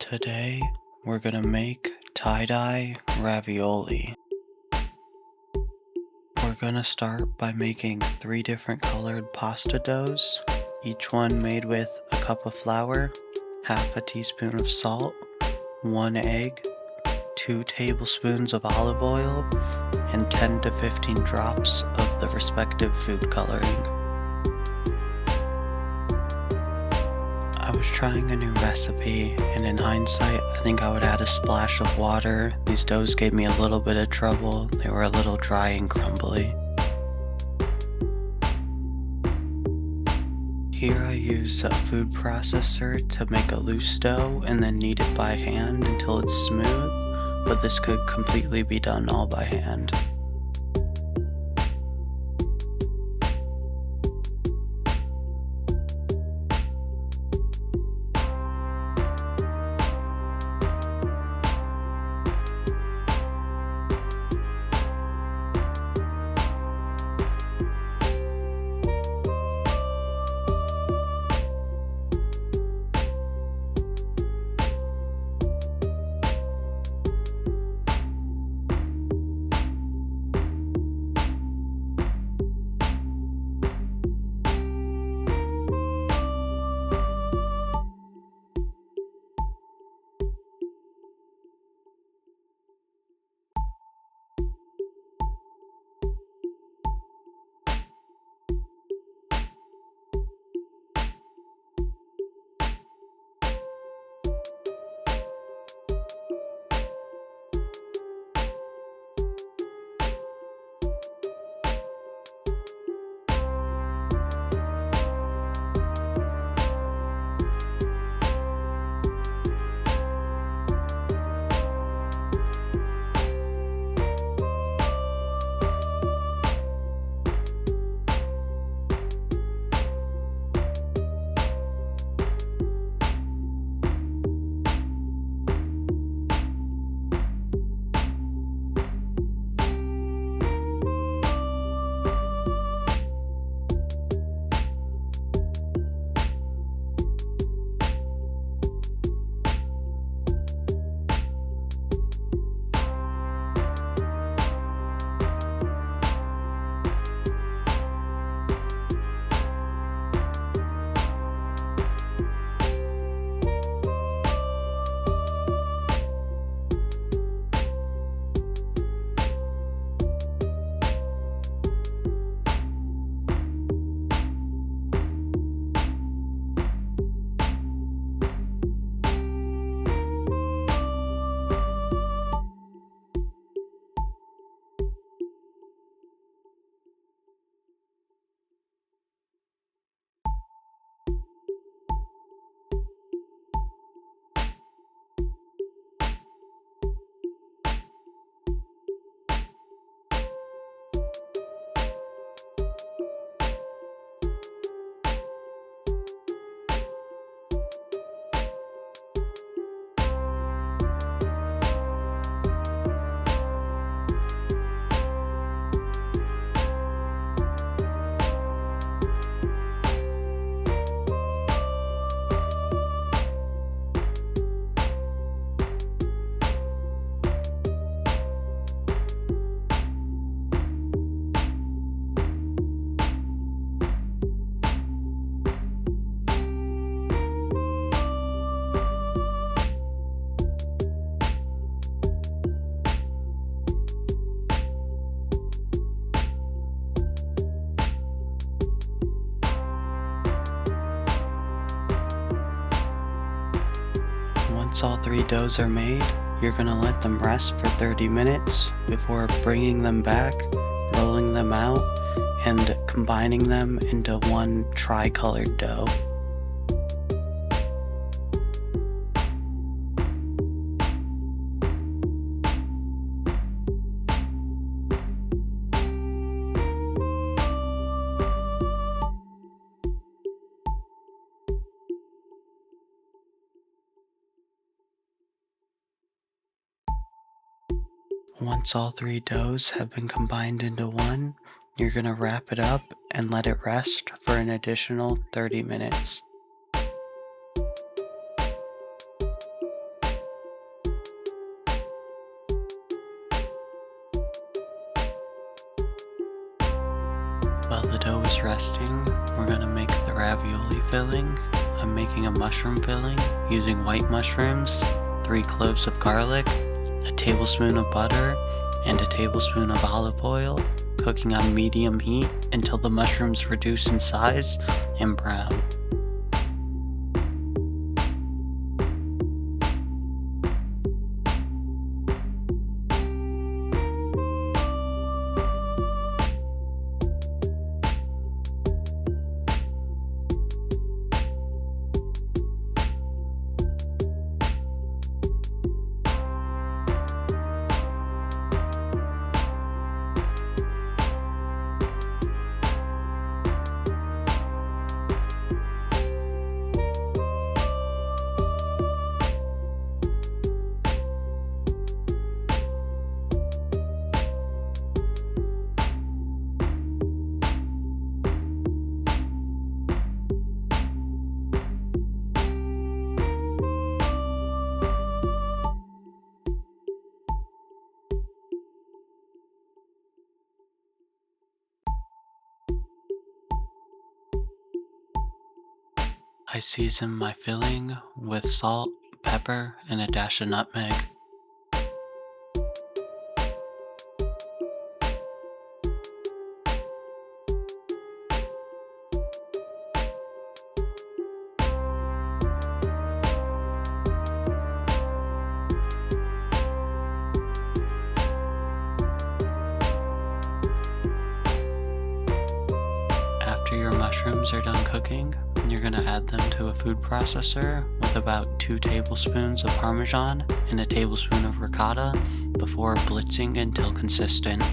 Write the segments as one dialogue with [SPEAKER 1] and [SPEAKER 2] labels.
[SPEAKER 1] Today, we're gonna make tie-dye ravioli. We're gonna start by making 3 different colored pasta doughs, each one made with a cup of flour, half a teaspoon of salt, 1 egg, 2 tablespoons of olive oil, and 10 to 15 drops of the respective food coloring. I was trying a new recipe, and in hindsight, I think I would add a splash of water. These doughs gave me a little bit of trouble. They were a little dry and crumbly. Here I use a food processor to make a loose dough and then knead it by hand until it's smooth, but this could completely be done all by hand. Once all 3 doughs are made, you're gonna let them rest for 30 minutes before bringing them back, rolling them out, and combining them into one tri-colored dough. Once all 3 doughs have been combined into one, you're gonna wrap it up and let it rest for an additional 30 minutes. dough is resting, we're going to make the ravioli filling. I'm making a mushroom filling using white mushrooms, 3 cloves of garlic, a tablespoon of butter, and a tablespoon of olive oil, cooking on medium heat until the mushrooms reduce in size and brown. I season my filling with salt, pepper, and a dash of nutmeg. After your mushrooms are done cooking, you're going to add them to a food processor with about 2 tablespoons of Parmesan and a tablespoon of ricotta before blitzing until consistent.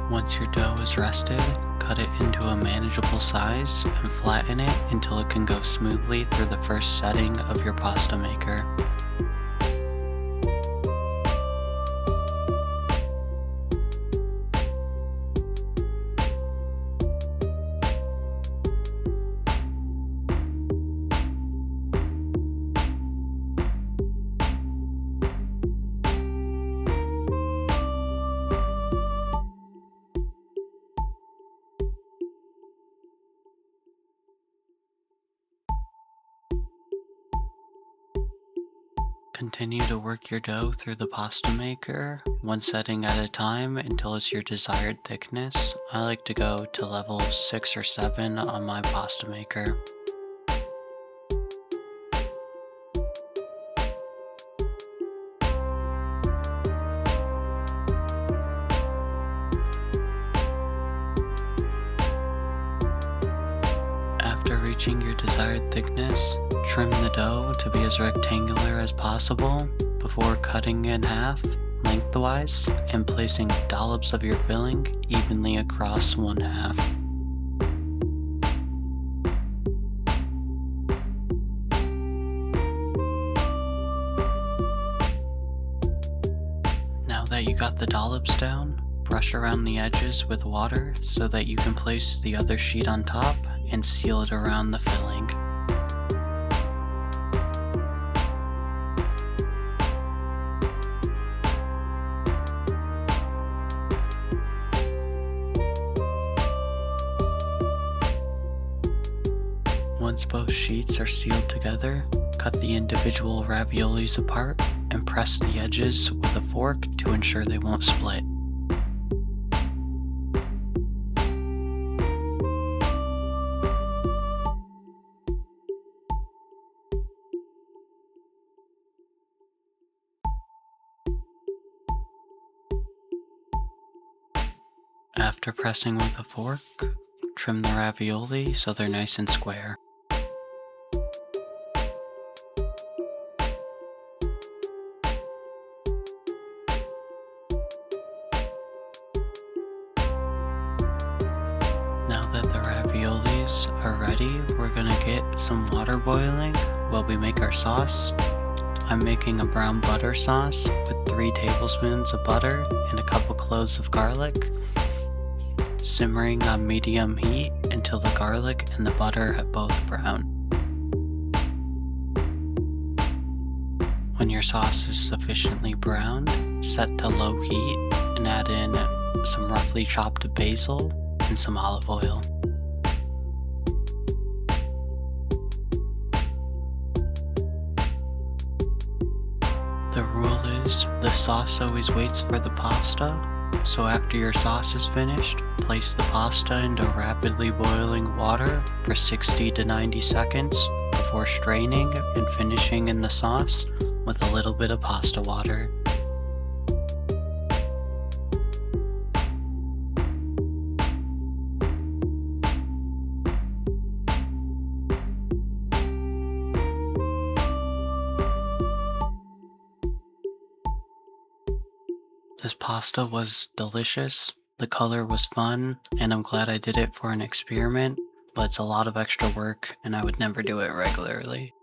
[SPEAKER 1] Once your dough is rested, cut it into a manageable size and flatten it until it can go smoothly through the first setting of your pasta maker. Continue to work your dough through the pasta maker, one setting at a time until it's your desired thickness. I like to go to level 6 or 7 on my pasta maker. After reaching your desired thickness, trim the dough to be as rectangular as possible before cutting in half lengthwise and placing dollops of your filling evenly across one half. Now that you got the dollops down, brush around the edges with water so that you can place the other sheet on top and seal it around the filling. Once both sheets are sealed together, cut the individual raviolis apart and press the edges with a fork to ensure they won't split. After pressing with a fork, trim the ravioli so they're nice and square. Now that the raviolis are ready, we're gonna get some water boiling while we make our sauce. I'm making a brown butter sauce with 3 tablespoons of butter and a couple cloves of garlic. simmering on medium heat until the garlic and the butter have both browned. When your sauce is sufficiently browned, set to low heat and add in some roughly chopped basil and some olive oil. The rule is the sauce always waits for the pasta, so after your sauce is finished, place the pasta into rapidly boiling water for 60 to 90 seconds before straining and finishing in the sauce with a little bit of pasta water. This pasta was delicious, the color was fun, and I'm glad I did it for an experiment, but it's a lot of extra work and I would never do it regularly.